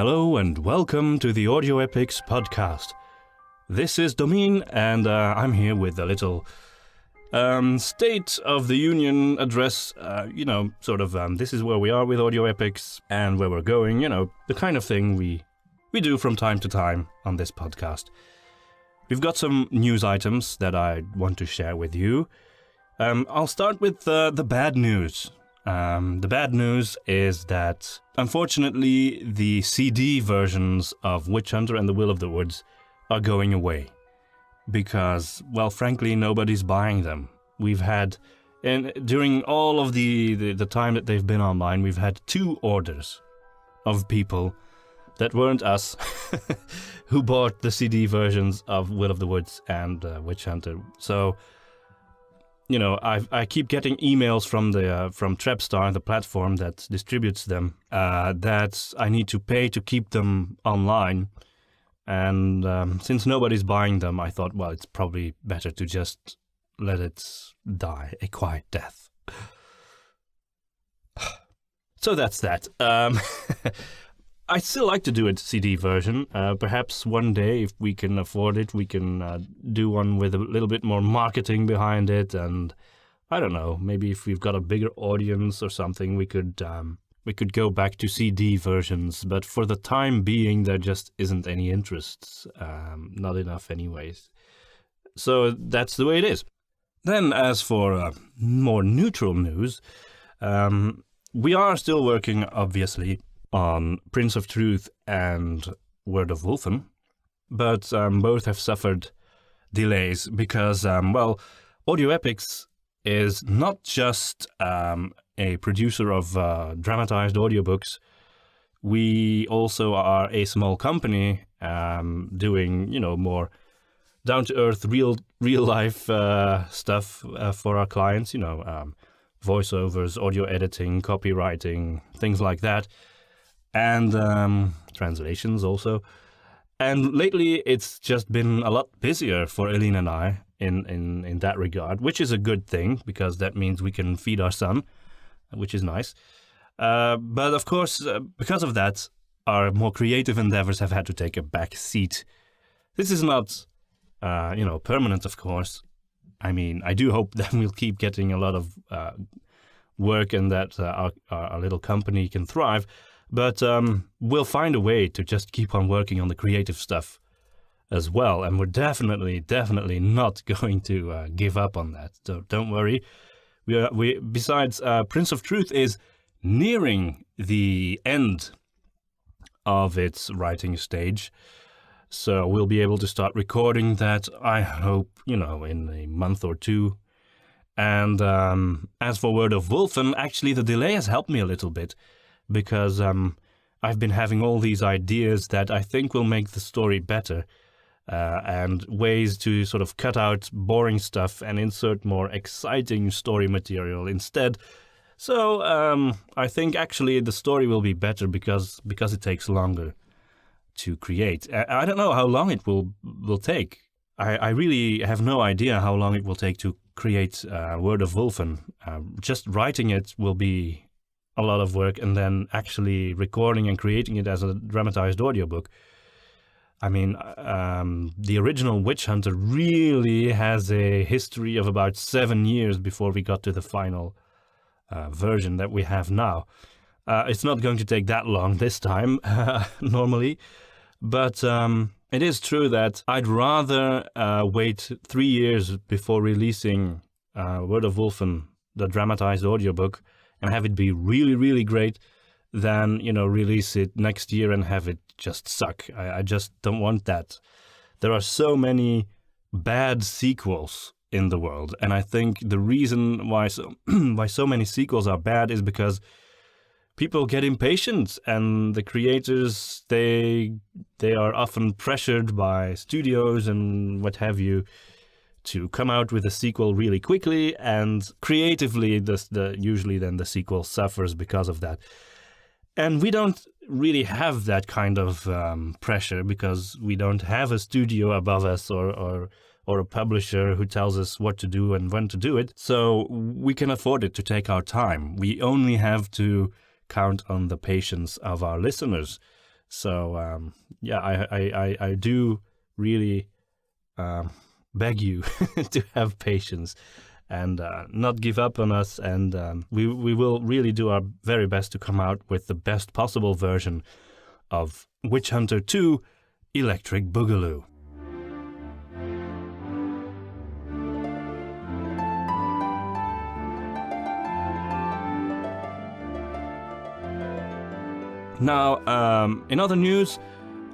Hello and welcome to the Audio Epics podcast. This is Domin and I'm here with a little State of the Union address, this is where we are with Audio Epics and where we're going, the kind of thing we do from time to time on this podcast. We've got some news items that I want to share with you. I'll start with the bad news. The bad news is that, unfortunately, the CD versions of Witch Hunter and the Will of the Woods are going away. Because, well, frankly, nobody's buying them. We've had, and during all of the time that they've been online, we've had 2 orders of people that weren't us who bought the CD versions of Will of the Woods and Witch Hunter. So, I keep getting emails from Trapstar, the platform that distributes them, that I need to pay to keep them online. And since nobody's buying them, I thought, well, it's probably better to just let it die a quiet death. So that's that. I'd still like to do a CD version. Perhaps one day, if we can afford it, we can do one with a little bit more marketing behind it. And I don't know, maybe if we've got a bigger audience or something, we could go back to CD versions. But for the time being, there just isn't any interest. Not enough anyways. So that's the way it is. Then as for more neutral news, we are still working, obviously, on Prince of Truth and Word of Wolfen, but both have suffered delays because, Audio Epics is not just a producer of dramatized audiobooks. We also are a small company doing, more down-to-earth, real-life stuff for our clients, voiceovers, audio editing, copywriting, things like that. And translations also. And lately, it's just been a lot busier for Eileen and I in that regard, which is a good thing, because that means we can feed our son, which is nice. But of course, because of that, our more creative endeavors have had to take a back seat. This is not, permanent, of course. I mean, I do hope that we'll keep getting a lot of work and that our little company can thrive. But we'll find a way to just keep on working on the creative stuff as well. And we're definitely not going to give up on that. So don't worry. We besides, Prince of Truth is nearing the end of its writing stage. So we'll be able to start recording that, I hope, in a month or 2. And as for Word of Wolfen, actually the delay has helped me a little bit. Because I've been having all these ideas that I think will make the story better, and ways to sort of cut out boring stuff and insert more exciting story material instead. So I think actually the story will be better because it takes longer to create. I don't know how long it will take. I really have no idea how long it will take to create Word of Wolfen. Just writing it will be a lot of work, and then actually recording and creating it as a dramatized audiobook. I mean, the original Witch Hunter really has a history of about 7 years before we got to the final version that we have now. It's not going to take that long this time, normally, but it is true that I'd rather wait 3 years before releasing Word of Wolfen, the dramatized audiobook, and have it be really, really great, than, release it next year and have it just suck. I just don't want that. There are so many bad sequels in the world, and I think the reason why so many sequels are bad is because people get impatient, and the creators, they are often pressured by studios and what have you to come out with a sequel really quickly, and creatively, usually then the sequel suffers because of that. And we don't really have that kind of pressure, because we don't have a studio above us or a publisher who tells us what to do and when to do it. So we can afford it to take our time. We only have to count on the patience of our listeners. So I do really beg you to have patience and not give up on us, and we will really do our very best to come out with the best possible version of Witch Hunter 2 Electric Boogaloo. Now, in other news,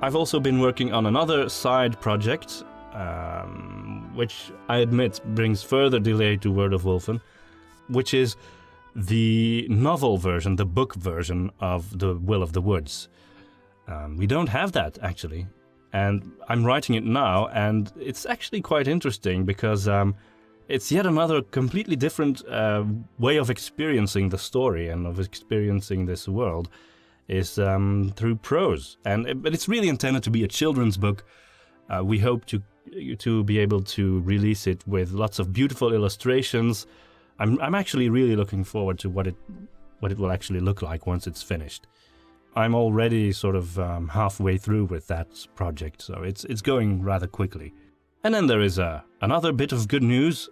I've also been working on another side project, which I admit brings further delay to World of Wolfen, which is the novel version, the book version of The Will of the Woods. We don't have that, actually, and I'm writing it now, and it's actually quite interesting because it's yet another completely different way of experiencing the story and of experiencing this world. Is through prose, but it's really intended to be a children's book. We hope to be able to release it with lots of beautiful illustrations. I'm actually really looking forward to what it will actually look like once it's finished. I'm already sort of halfway through with that project, so it's going rather quickly. And then there is another bit of good news: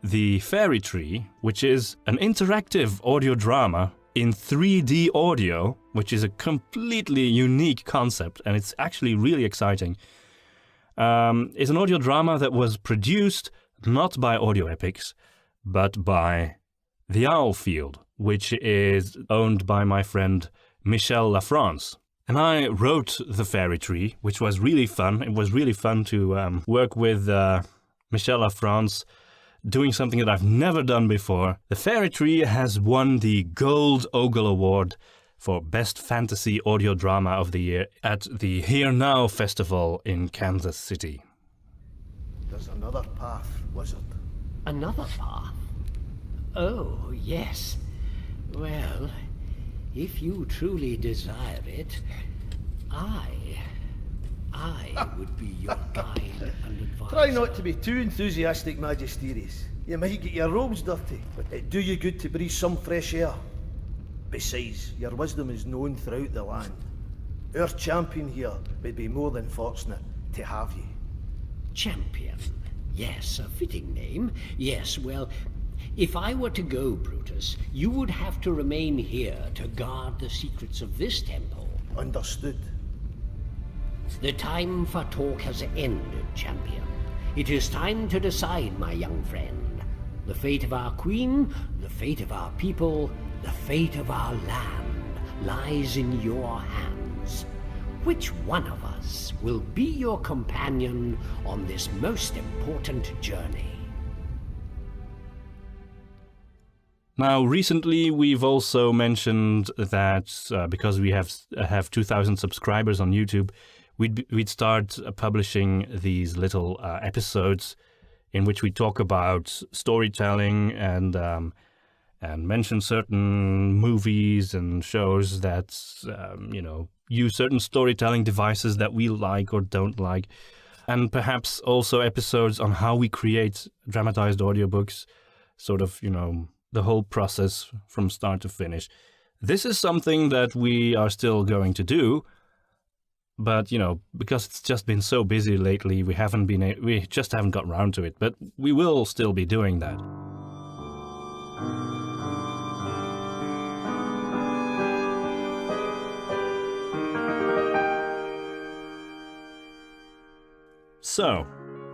the Fairy Tree, which is an interactive audio drama in 3D audio, which is a completely unique concept, and it's actually really exciting. It's an audio drama that was produced not by Audio Epics, but by The Owl Field, which is owned by my friend Michel Lafrance. And I wrote The Fairy Tree, which was really fun. It was really fun to work with Michel Lafrance, doing something that I've never done before. The Fairy Tree has won the Gold Ogle Award for Best Fantasy Audio Drama of the Year at the Here Now Festival in Kansas City. There's another path, wizard. Another path? Oh, yes. Well, if you truly desire it, I would be your guide and advisor. Try not to be too enthusiastic, Magisterius. You might get your robes dirty, but it'd do you good to breathe some fresh air. Besides, your wisdom is known throughout the land. Our champion here would be more than fortunate to have you. Champion? Yes, a fitting name. Yes, well, if I were to go, Brutus, you would have to remain here to guard the secrets of this temple. Understood. The time for talk has ended, champion. It is time to decide, my young friend. The fate of our queen, the fate of our people, the fate of our land lies in your hands. Which one of us will be your companion on this most important journey? Now, recently we've also mentioned that because we have 2,000 subscribers on YouTube, we'd start publishing these little episodes in which we talk about storytelling and mention certain movies and shows that use certain storytelling devices that we like or don't like, and perhaps also episodes on how we create dramatized audiobooks, sort of the whole process from start to finish. This is something that we are still going to do. But, because it's just been so busy lately, we just haven't got around to it. But we will still be doing that. So,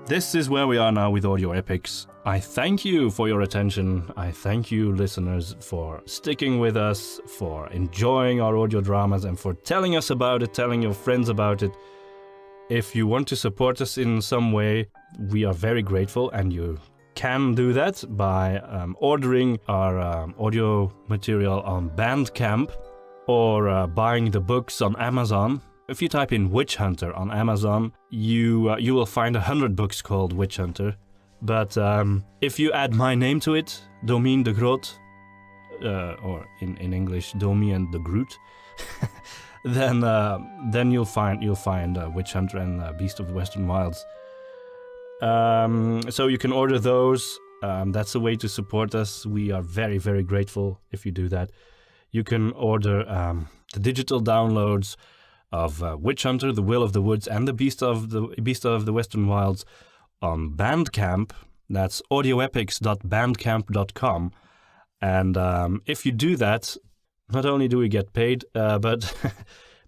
this is where we are now with Audio Epics. I thank you for your attention. I thank you, listeners, for sticking with us, for enjoying our audio dramas, and for telling us about it, telling your friends about it. If you want to support us in some way, we are very grateful, and you can do that by ordering our audio material on Bandcamp or buying the books on Amazon. If you type in Witch Hunter on Amazon, you will find 100 books called Witch Hunter. But if you add my name to it, Domien de Groot, or in English, Domien de Groot, then you'll find Witch Hunter and Beast of the Western Wilds. So you can order those. That's a way to support us. We are very, very grateful if you do that. You can order the digital downloads of Witch Hunter, The Will of the Woods, and the Beast of the Western Wilds on Bandcamp. That's audioepics.bandcamp.com. And if you do that, not only do we get paid, but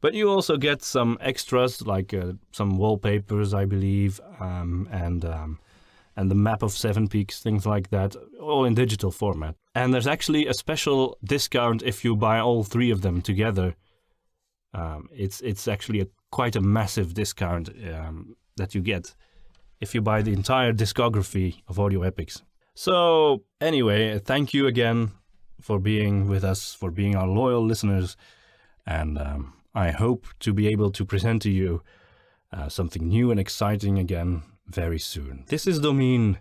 but you also get some extras, like some wallpapers, I believe, and the map of Seven Peaks, things like that, all in digital format. And there's actually a special discount if you buy all 3 of them together. It's actually quite a massive discount that you get if you buy the entire discography of Audio Epics. So anyway, thank you again for being with us, for being our loyal listeners, and I hope to be able to present to you something new and exciting again very soon. This is Domine.